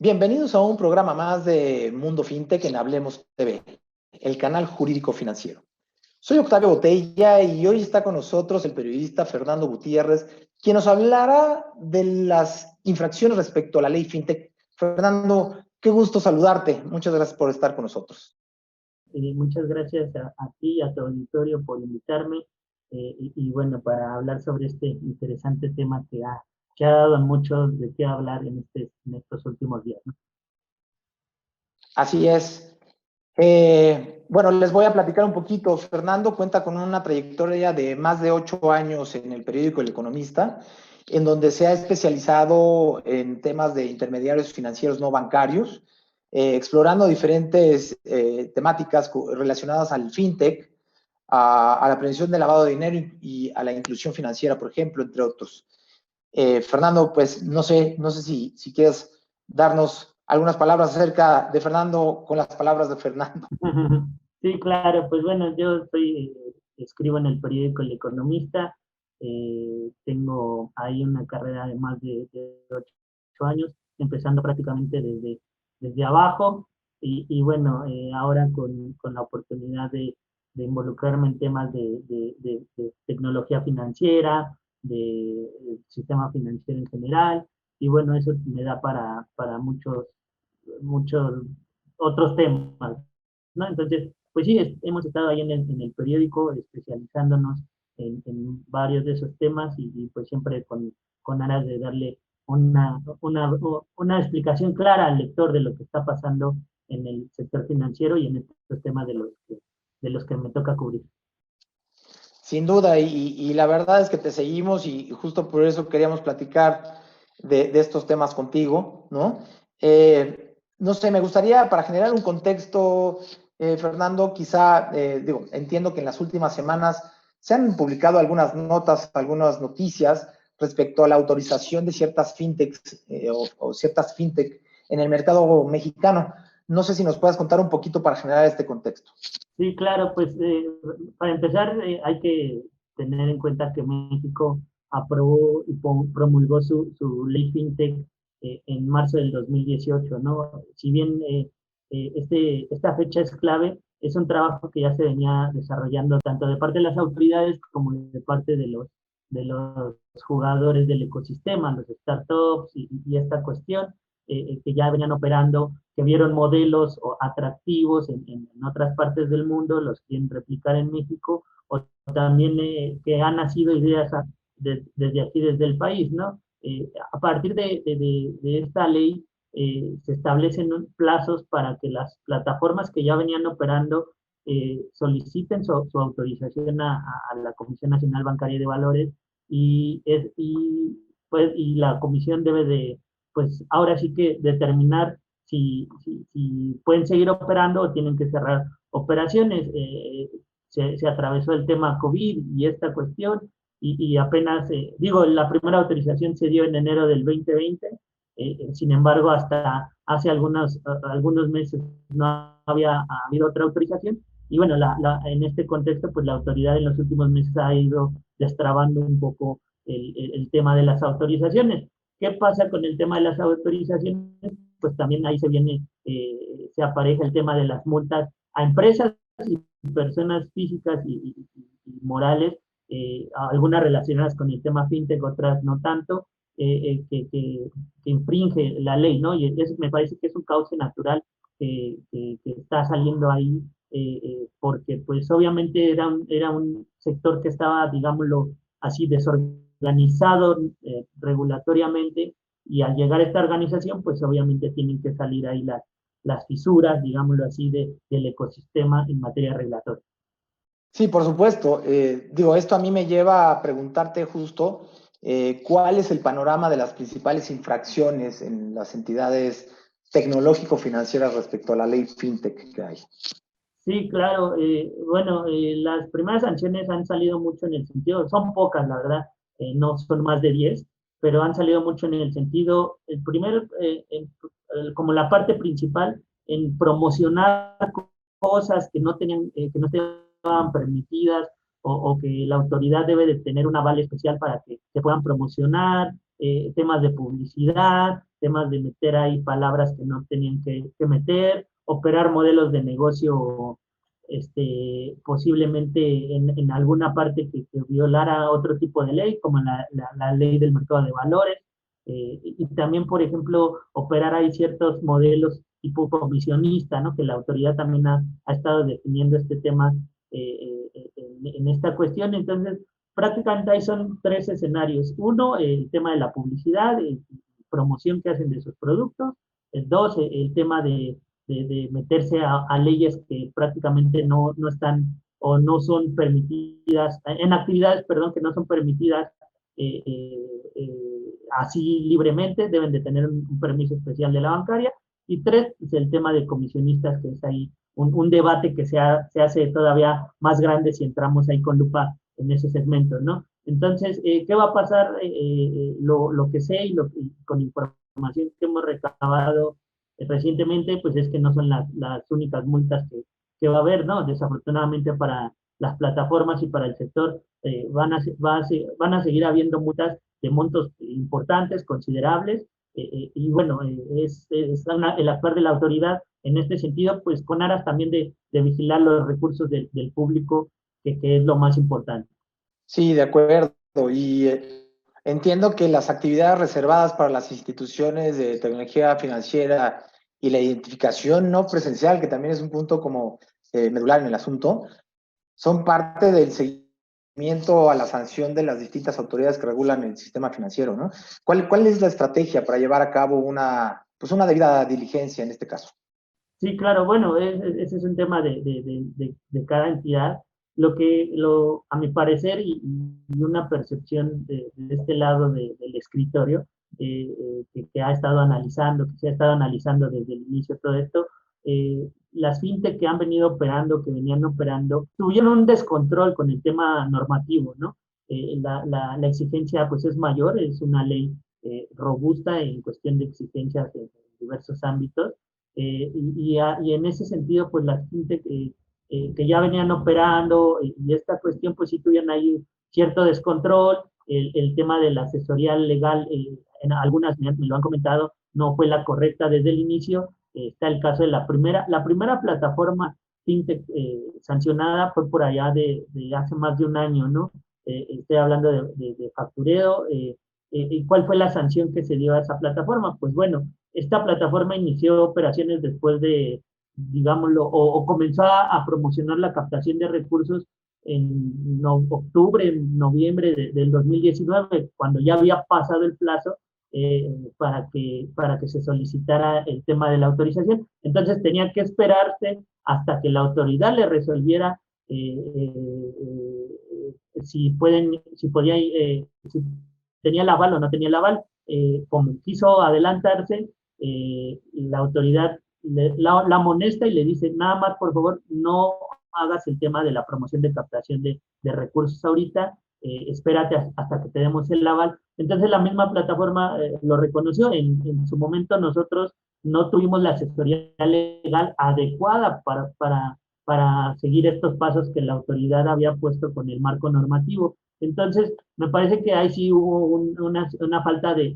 Bienvenidos a un programa más de Mundo FinTech en Hablemos TV, el canal jurídico financiero. Soy Octavio Botella y hoy está con nosotros el periodista Fernando Gutiérrez, quien nos hablará de las infracciones respecto a la ley FinTech. Fernando, qué gusto saludarte. Muchas gracias por estar con nosotros. Muchas gracias a ti y a tu auditorio por invitarme bueno, para hablar sobre este interesante tema que ha dado mucho de qué hablar en estos últimos días, ¿no? Así es. Bueno, les voy a platicar un poquito. Fernando cuenta con una trayectoria de más de 8 años en el periódico El Economista, en donde se ha especializado en temas de intermediarios financieros no bancarios, explorando diferentes temáticas relacionadas al fintech, a la prevención del lavado de dinero y a la inclusión financiera, por ejemplo, entre otros. Fernando, pues no sé si quieres darnos algunas palabras acerca de Fernando con las palabras de Fernando. Sí, claro, pues bueno, escribo en el periódico El Economista, tengo ahí una carrera de más de 8 años, empezando prácticamente desde abajo, bueno, ahora con la oportunidad de involucrarme en temas de tecnología financiera, de sistema financiero en general, y bueno, eso me da para muchos otros temas, ¿no? Entonces, pues sí, hemos estado ahí en el periódico especializándonos en varios de esos temas pues siempre con aras de darle una explicación clara al lector de lo que está pasando en el sector financiero y en estos temas de los que me toca cubrir. Sin duda, y la verdad es que te seguimos y justo por eso queríamos platicar de estos temas contigo, ¿no? No sé, me gustaría, para generar un contexto, Fernando, quizá, digo, entiendo que en las últimas semanas se han publicado algunas notas, algunas noticias respecto a la autorización de ciertas fintechs o ciertas fintech en el mercado mexicano. No sé si nos puedas contar un poquito para generar este contexto. Sí, claro, pues para empezar hay que tener en cuenta que México aprobó y promulgó su ley FinTech en marzo del 2018, ¿no? Si bien esta fecha es clave, es un trabajo que ya se venía desarrollando tanto de parte de las autoridades como de parte de los jugadores del ecosistema, los startups y esta cuestión que ya venían operando, que vieron modelos atractivos en otras partes del mundo, los quieren replicar en México, o también que han nacido ideas desde aquí, desde el país, ¿no? A partir de esta ley se establecen plazos para que las plataformas que ya venían operando soliciten su autorización a la Comisión Nacional Bancaria de Valores y la comisión debe pues ahora sí que determinar si pueden seguir operando o tienen que cerrar operaciones. Se atravesó el tema COVID y esta cuestión, y apenas, digo, la primera autorización se dio en enero del 2020, sin embargo, hasta hace algunos meses no había habido otra autorización, y bueno, en este contexto, pues la autoridad en los últimos meses ha ido destrabando un poco el tema de las autorizaciones. ¿Qué pasa con el tema de las autorizaciones? Pues también ahí se apareja el tema de las multas a empresas y personas físicas y morales, algunas relacionadas con el tema fintech, otras no tanto, que infringe la ley, ¿no? Y eso me parece que es un cauce natural que está saliendo ahí, porque pues obviamente era un sector que estaba, digámoslo así, desorganizado regulatoriamente, y al llegar a esta organización, pues obviamente tienen que salir ahí las fisuras, digámoslo así, del ecosistema en materia regulatoria. Sí, por supuesto. Digo, esto a mí me lleva a preguntarte justo cuál es el panorama de las principales infracciones en las entidades tecnológico-financieras respecto a la ley FinTech que hay. Sí, claro. Bueno, las primeras sanciones han salido mucho en el sentido, son pocas, la verdad, no son más de 10, pero han salido mucho en el sentido, el primero, como la parte principal, en promocionar cosas que no estaban permitidas, o que la autoridad debe de tener un aval especial para que se puedan promocionar, temas de publicidad, temas de meter ahí palabras que no tenían que meter, operar modelos de negocio posiblemente en alguna parte que violara otro tipo de ley, como la ley del mercado de valores, y también, por ejemplo, operar ahí ciertos modelos tipo comisionista, ¿no? Que la autoridad también ha estado definiendo este tema en esta cuestión. Entonces, prácticamente ahí son tres escenarios. Uno, el tema de la publicidad, promoción que hacen de sus productos. Dos, el tema de meterse a leyes que prácticamente no están o no son permitidas, en actividades, perdón, que no son permitidas eh, eh, así libremente, deben de tener un permiso especial de la bancaria. Y tres, es el tema de comisionistas, que es ahí un debate que se hace todavía más grande si entramos ahí con lupa en ese segmento, ¿no? Entonces, ¿qué va a pasar? Lo que sé y con información que hemos recabado recientemente, pues es que no son las únicas multas que va a haber, ¿no? Desafortunadamente para las plataformas y para el sector van a seguir habiendo multas de montos importantes, considerables, y bueno, el actuar de la autoridad en este sentido, pues con aras también de vigilar los recursos del público, que es lo más importante. Sí, de acuerdo. Y entiendo que las actividades reservadas para las instituciones de tecnología financiera y la identificación no presencial, que también es un punto como medular en el asunto, son parte del seguimiento a la sanción de las distintas autoridades que regulan el sistema financiero, ¿no? ¿Cuál es la estrategia para llevar a cabo pues una debida diligencia en este caso? Sí, claro, bueno, ese es un tema de cada entidad. A mi parecer, y una percepción de este lado del escritorio, que ha estado analizando, que se ha estado analizando desde el inicio de todo esto, las fintech que han venido operando, que venían operando, tuvieron un descontrol con el tema normativo, ¿no? La exigencia, pues, es mayor, es una ley robusta en cuestión de exigencias en diversos ámbitos, y en ese sentido, pues las fintech que ya venían operando y esta cuestión, pues sí tuvieron ahí cierto descontrol. El tema de la asesoría legal, en algunas me lo han comentado, no fue la correcta desde el inicio. Está el caso de la primera plataforma fintech sancionada fue por allá de hace más de un año, ¿no? Estoy hablando de factureo. ¿Y cuál fue la sanción que se dio a esa plataforma? Pues bueno, esta plataforma inició operaciones después de, digámoslo, o comenzó a promocionar la captación de recursos en octubre, noviembre del 2019, cuando ya había pasado el plazo para que se solicitara el tema de la autorización. Entonces tenía que esperarse hasta que la autoridad le resolviera si podía, si tenía el aval o no tenía el aval. Como quiso adelantarse, la autoridad la amonesta y le dice, nada más, por favor, no hagas el tema de la promoción de captación de recursos ahorita, espérate hasta que te demos el aval. Entonces la misma plataforma lo reconoció. En su momento nosotros no tuvimos la asesoría legal adecuada para seguir estos pasos que la autoridad había puesto con el marco normativo. Entonces, me parece que ahí sí hubo una falta de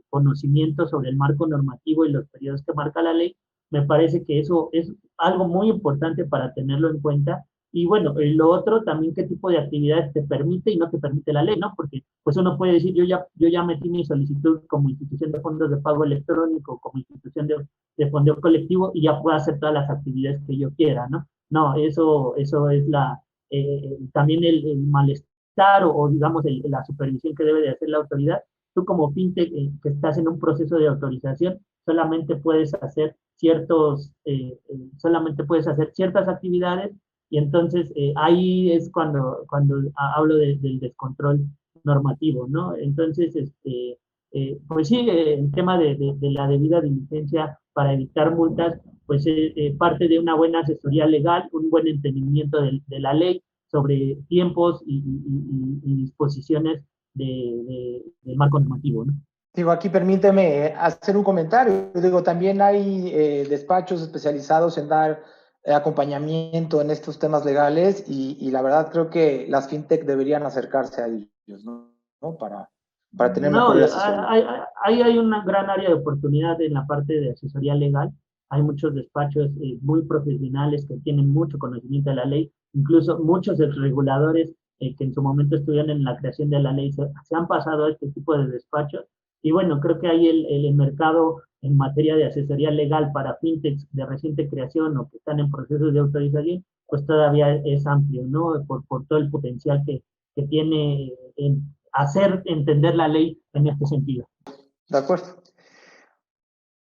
conocimiento sobre el marco normativo y los periodos que marca la ley. Me parece que eso es algo muy importante para tenerlo en cuenta. Y bueno, lo otro también, qué tipo de actividades te permite y no te permite la ley, ¿no? Porque pues uno puede decir, yo ya metí mi solicitud como institución de fondos de pago electrónico, como institución de fondeo colectivo y ya puedo hacer todas las actividades que yo quiera, ¿no? No, eso es también el malestar o digamos la supervisión que debe de hacer la autoridad. Tú como fintech que estás en un proceso de autorización, solamente puedes hacer ciertas actividades, y entonces ahí es cuando hablo del descontrol normativo, ¿no? Entonces, pues sí, el tema de la debida diligencia para evitar multas, pues parte de una buena asesoría legal, un buen entendimiento de la ley sobre tiempos y disposiciones del marco normativo, ¿no? Digo, aquí permíteme hacer un comentario. Digo, también hay despachos especializados en dar acompañamiento en estos temas legales y la verdad creo que las fintech deberían acercarse a ellos, ¿no? ¿No? para tener No, mejor asesoría? hay una gran área de oportunidad en la parte de asesoría legal. Hay muchos despachos muy profesionales que tienen mucho conocimiento de la ley, incluso muchos reguladores que en su momento estuvieron en la creación de la ley se han pasado a este tipo de despachos. Y bueno, creo que ahí el mercado en materia de asesoría legal para fintechs de reciente creación o que están en procesos de autorización, pues todavía es amplio, ¿no? Por todo el potencial que tiene en hacer entender la ley en este sentido. De acuerdo.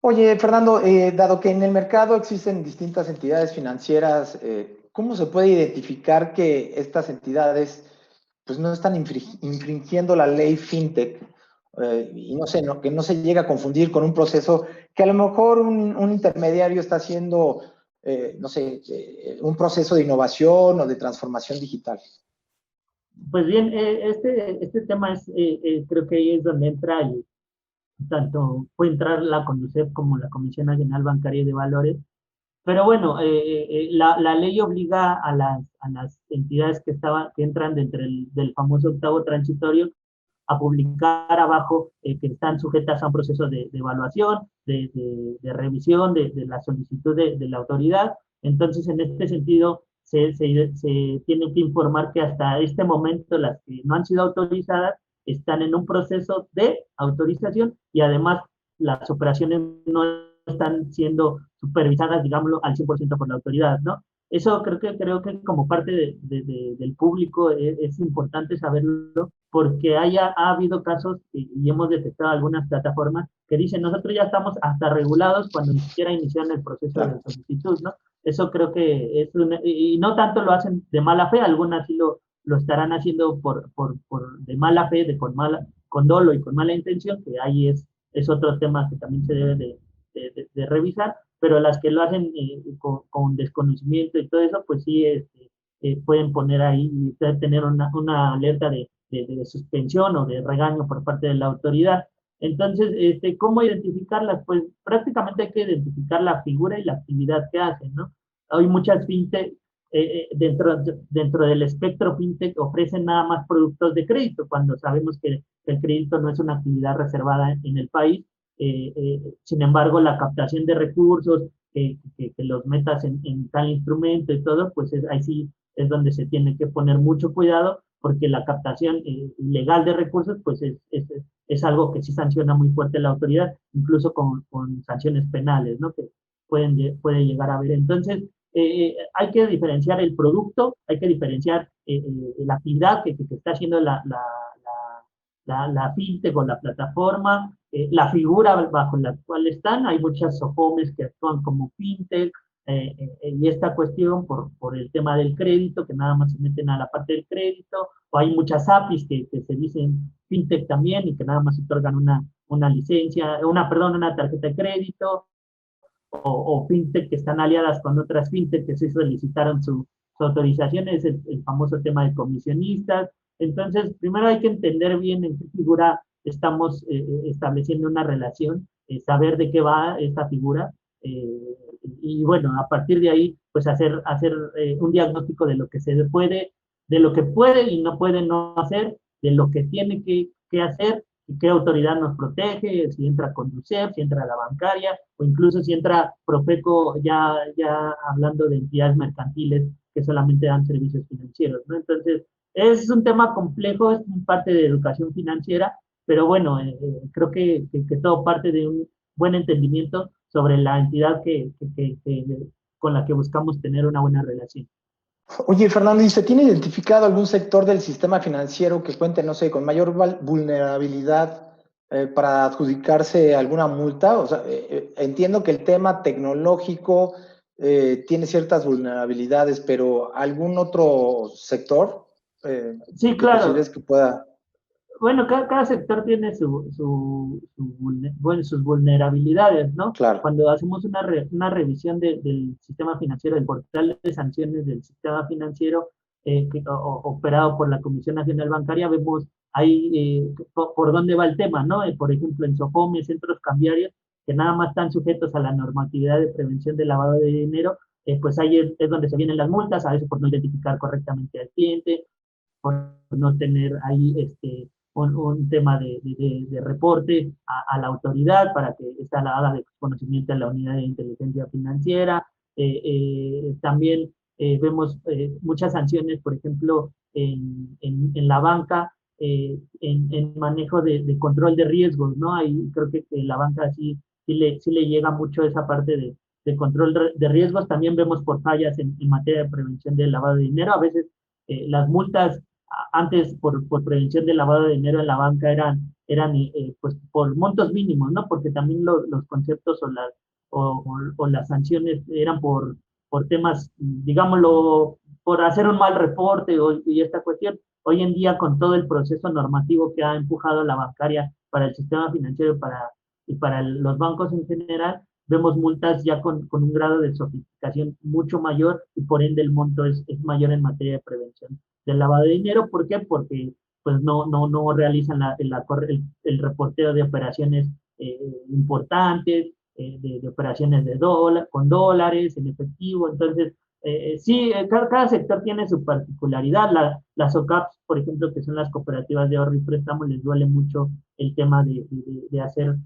Oye, Fernando, dado que en el mercado existen distintas entidades financieras, ¿cómo se puede identificar que estas entidades pues, no están infringiendo la ley FinTech? Y no sé, que no se llega a confundir con un proceso que a lo mejor un intermediario está haciendo, no sé, un proceso de innovación o de transformación digital. Pues bien, este tema es, creo que ahí es donde entra tanto puede entrar la CONDUCEF como la Comisión Nacional Bancaria y de Valores. Pero bueno, la ley obliga a las entidades que entran dentro del famoso octavo transitorio a publicar abajo que están sujetas a un proceso de evaluación, de revisión de la solicitud de la autoridad. Entonces, en este sentido, se tiene que informar que hasta este momento las que no han sido autorizadas están en un proceso de autorización y además las operaciones no están siendo supervisadas, digámoslo, al 100% por la autoridad, ¿no? Eso creo que como parte del público es importante saberlo porque ha habido casos y hemos detectado algunas plataformas que dicen nosotros ya estamos hasta regulados cuando ni siquiera inician el proceso de Claro. solicitud, ¿no? Eso creo que es y no tanto lo hacen de mala fe, algunas sí lo estarán haciendo de mala fe, con dolo y con mala intención, que ahí es otro tema que también se debe de revisar, pero las que lo hacen con desconocimiento y todo eso, pues sí pueden poner ahí, pueden tener una alerta de suspensión o de regaño por parte de la autoridad. Entonces, ¿cómo identificarlas? Pues prácticamente hay que identificar la figura y la actividad que hacen, ¿no? Hay muchas fintech, dentro del espectro fintech ofrecen nada más productos de crédito, cuando sabemos que el crédito no es una actividad reservada en el país. Sin embargo, la captación de recursos, que los metas en tal instrumento y todo, pues ahí sí es donde se tiene que poner mucho cuidado, porque la captación ilegal de recursos, pues es algo que sí sanciona muy fuerte la autoridad, incluso con sanciones penales, ¿no? Que puede llegar a haber. Entonces, hay que diferenciar el producto, hay que diferenciar la actividad que está haciendo la fintech o la plataforma, la figura bajo la cual están. Hay muchas SOFOMES que actúan como fintech, y esta cuestión por el tema del crédito, que nada más se meten a la parte del crédito, o hay muchas APIs que se dicen fintech también y que nada más otorgan una licencia, perdón, una tarjeta de crédito, o fintech que están aliadas con otras fintech que sí solicitaron su autorización, es el famoso tema de comisionistas. Entonces, primero hay que entender bien en qué figura estamos estableciendo una relación, saber de qué va esta figura, y bueno, a partir de ahí, pues hacer un diagnóstico de lo que se puede, de lo que puede y no puede no hacer, de lo que tiene que hacer y qué autoridad nos protege, si entra Conducef, si entra la bancaria, o incluso si entra Profeco, ya hablando de entidades mercantiles que solamente dan servicios financieros, ¿no? Entonces, es un tema complejo, es parte de educación financiera, pero bueno, creo que todo parte de un buen entendimiento sobre la entidad con la que buscamos tener una buena relación. Oye, Fernando, ¿y se tiene identificado algún sector del sistema financiero que cuente, no sé, con mayor vulnerabilidad para adjudicarse alguna multa? O sea, entiendo que el tema tecnológico tiene ciertas vulnerabilidades, pero ¿algún otro sector Sí, que consideres claro. que pueda? Bueno, cada sector tiene sus vulnerabilidades, ¿no? Claro. Cuando hacemos una revisión del sistema financiero, del portal de sanciones del sistema financiero operado por la Comisión Nacional Bancaria, vemos ahí por dónde va el tema, ¿no? Por ejemplo, en SOFOMES, centros cambiarios, que nada más están sujetos a la normatividad de prevención del lavado de dinero, pues ahí es donde se vienen las multas, a veces por no identificar correctamente al cliente, por no tener ahí un tema de reporte a la autoridad para que esta la haga de conocimiento a la unidad de inteligencia financiera. También vemos muchas sanciones, por ejemplo, en la banca, en manejo de control de riesgos, ¿no? Ahí creo que la banca sí le llega mucho esa parte de control de riesgos. También vemos por fallas en materia de prevención del lavado de dinero. A veces las multas antes por prevención del lavado de dinero en la banca eran pues por montos mínimos, ¿no? Porque también los conceptos o las sanciones eran por temas, digámoslo, por hacer un mal reporte y esta cuestión. Hoy en día, con todo el proceso normativo que ha empujado la bancaria para el sistema financiero y para los bancos en general, vemos multas ya con un grado de sofisticación mucho mayor y por ende el monto es mayor en materia de prevención del lavado de dinero. ¿Por qué? Porque pues no realizan el reporteo de operaciones importantes, de operaciones con dólares, en efectivo. Entonces, sí, cada sector tiene su particularidad. Las OCAPs, por ejemplo, que son las cooperativas de ahorro y préstamo, les duele mucho el tema de hacer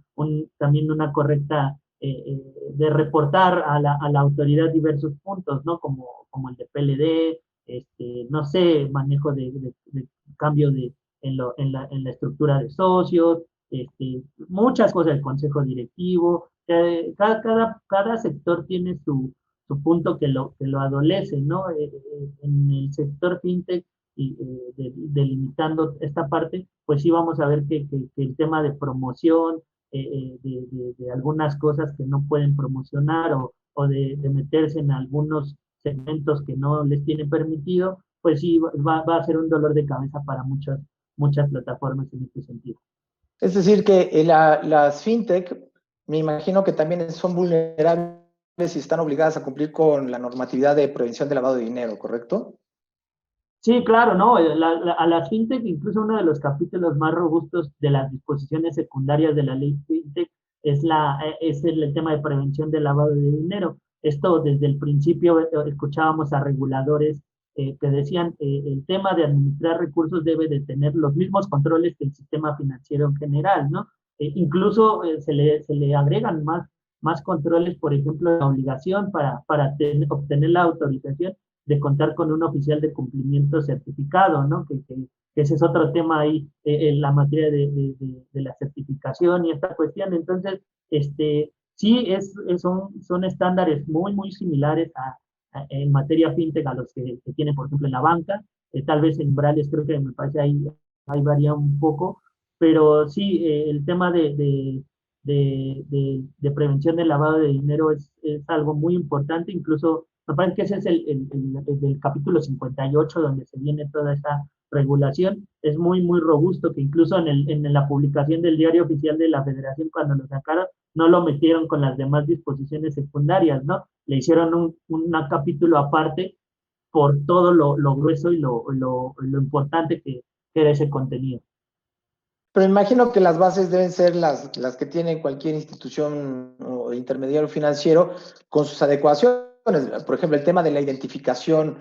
también una correcta, de reportar a la autoridad diversos puntos, ¿no? Como el de PLD, no sé, manejo de cambio en la estructura de socios, muchas cosas, el consejo directivo. Cada sector tiene su punto que lo adolece, ¿no? En el sector fintech, y delimitando esta parte, pues sí vamos a ver que el tema de promoción, de algunas cosas que no pueden promocionar o de meterse en algunos segmentos que no les tienen permitido, pues sí va a ser un dolor de cabeza para muchas plataformas en este sentido. Es decir, que las fintech, me imagino que también son vulnerables y están obligadas a cumplir con la normatividad de prevención de lavado de dinero, ¿correcto? Sí, claro, ¿no? A las fintech, incluso uno de los capítulos más robustos de las disposiciones secundarias de la ley fintech es el tema de prevención del lavado de dinero. Esto desde el principio escuchábamos a reguladores que decían el tema de administrar recursos debe de tener los mismos controles que el sistema financiero en general, ¿no? Incluso se le agregan más controles, por ejemplo, la obligación para obtener la autorización de contar con un oficial de cumplimiento certificado, ¿no? Que ese es otro tema ahí en la materia de la certificación y esta cuestión. Entonces, sí, son estándares muy similares en materia fintech a los que tiene, por ejemplo, en la banca. Tal vez en umbrales creo que me parece ahí varía un poco, pero sí, el tema de prevención del lavado de dinero es algo muy importante. Incluso me parece que ese es el del capítulo 58 donde se viene toda esta regulación. Es muy robusto, que incluso en la publicación del Diario Oficial de la Federación, cuando lo sacaron, no lo metieron con las demás disposiciones secundarias, ¿no? Le hicieron un capítulo aparte por todo lo grueso y lo importante que era ese contenido. Pero imagino que las bases deben ser las que tiene cualquier institución o intermediario financiero con sus adecuaciones. Por ejemplo, el tema de la identificación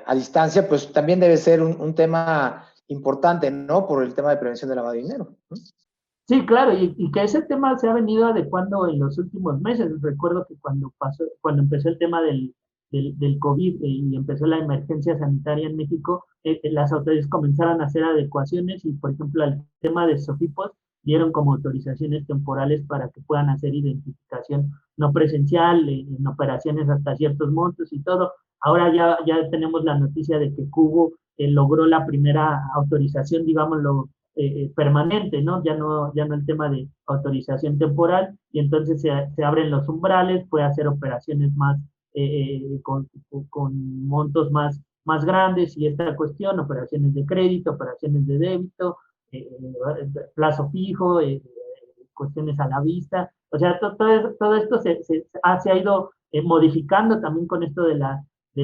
a distancia, pues también debe ser un tema importante, ¿no? Por el tema de prevención de lavado de dinero, ¿no? Sí, claro, y que ese tema se ha venido adecuando en los últimos meses. Recuerdo que cuando empezó el tema del COVID y empezó la emergencia sanitaria en México, las autoridades comenzaron a hacer adecuaciones y, por ejemplo, al tema de SOFIPOS dieron como autorizaciones temporales para que puedan hacer identificación no presencial en operaciones hasta ciertos montos y todo. Ahora ya tenemos la noticia de que Cubo logró la primera autorización, digámoslo, permanente, ¿no? Ya no el tema de autorización temporal, y entonces se abren los umbrales, puede hacer operaciones más con montos más grandes y esta cuestión, operaciones de crédito, operaciones de débito, plazo fijo, cuestiones a la vista. O sea, todo esto se ha ido modificando también con esto de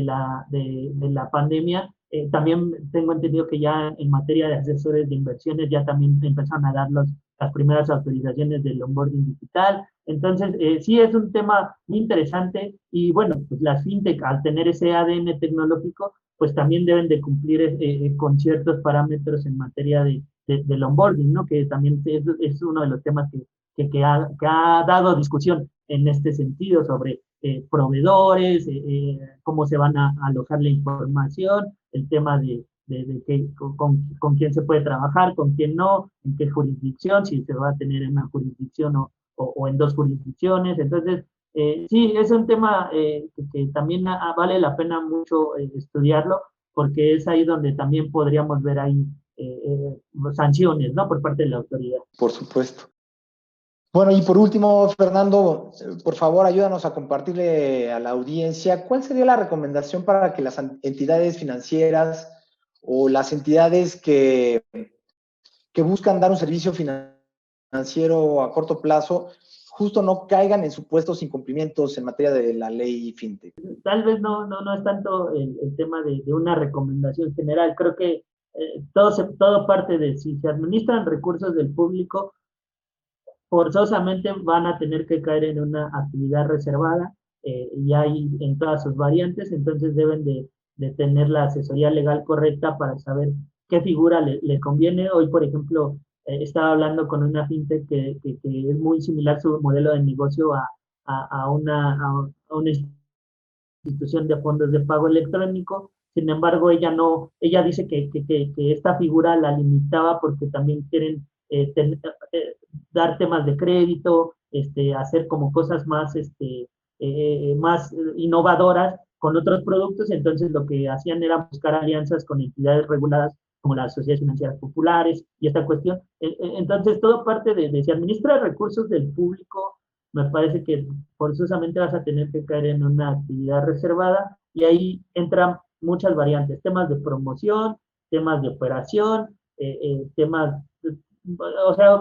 la pandemia. También tengo entendido que ya en materia de asesores de inversiones ya también empezaron a dar las primeras autorizaciones del onboarding digital. Entonces, sí es un tema muy interesante y bueno, pues las fintech al tener ese ADN tecnológico, pues también deben de cumplir con ciertos parámetros en materia del onboarding, ¿no? Que también es uno de los temas que ha dado discusión en este sentido sobre proveedores, cómo se van a alojar la información, el tema de con quién se puede trabajar, con quién no, en qué jurisdicción, si se va a tener en una jurisdicción o en dos jurisdicciones. Entonces, sí, es un tema que también vale la pena mucho estudiarlo, porque es ahí donde también podríamos ver ahí sanciones, ¿no? Por parte de la autoridad. Por supuesto. Bueno, y por último, Fernando, por favor, ayúdanos a compartirle a la audiencia cuál sería la recomendación para que las entidades financieras o las entidades que buscan dar un servicio financiero a corto plazo justo no caigan en supuestos incumplimientos en materia de la ley FinTech. Tal vez no es tanto el tema de una recomendación general. Creo que todo parte de si se administran recursos del público, forzosamente van a tener que caer en una actividad reservada, y hay en todas sus variantes, entonces deben de tener la asesoría legal correcta para saber qué figura le conviene. Hoy, por ejemplo, estaba hablando con una fintech que es muy similar su modelo de negocio a una institución de fondos de pago electrónico. Sin embargo, ella dice que esta figura la limitaba porque también quieren dar temas de crédito, hacer como cosas más innovadoras con otros productos. Entonces lo que hacían era buscar alianzas con entidades reguladas como las sociedades financieras populares y esta cuestión. Entonces todo parte de si administra recursos del público, me parece que forzosamente vas a tener que caer en una actividad reservada, y ahí entran muchas variantes, temas de promoción, temas de operación, temas, o sea,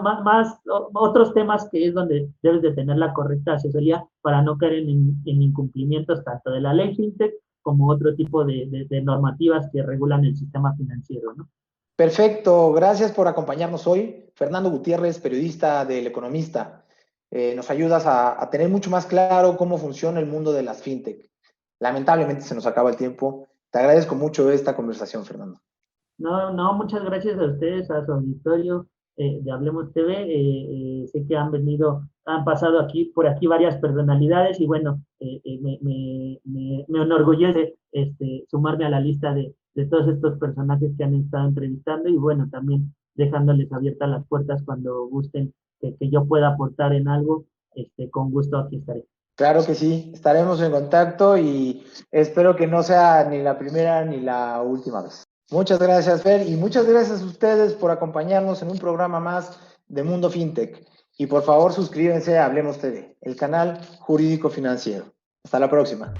otros temas que es donde debes de tener la correcta asesoría para no caer en incumplimientos tanto de la ley FinTech como otro tipo de normativas que regulan el sistema financiero, ¿no? Perfecto, gracias por acompañarnos hoy. Fernando Gutiérrez, periodista del Economista. Nos ayudas a tener mucho más claro cómo funciona el mundo de las fintech. Lamentablemente se nos acaba el tiempo. Te agradezco mucho esta conversación, Fernando. No, muchas gracias a ustedes, a su auditorio de Hablemos TV. Sé que han pasado por aquí varias personalidades, y bueno, me enorgullece sumarme a la lista de todos estos personajes que han estado entrevistando, y bueno, también dejándoles abiertas las puertas cuando gusten que yo pueda aportar en algo, con gusto aquí estaré. Claro que sí, estaremos en contacto y espero que no sea ni la primera ni la última vez. Muchas gracias, Fer, y muchas gracias a ustedes por acompañarnos en un programa más de Mundo FinTech. Y por favor, suscríbanse a Hablemos TV, el canal jurídico financiero. Hasta la próxima.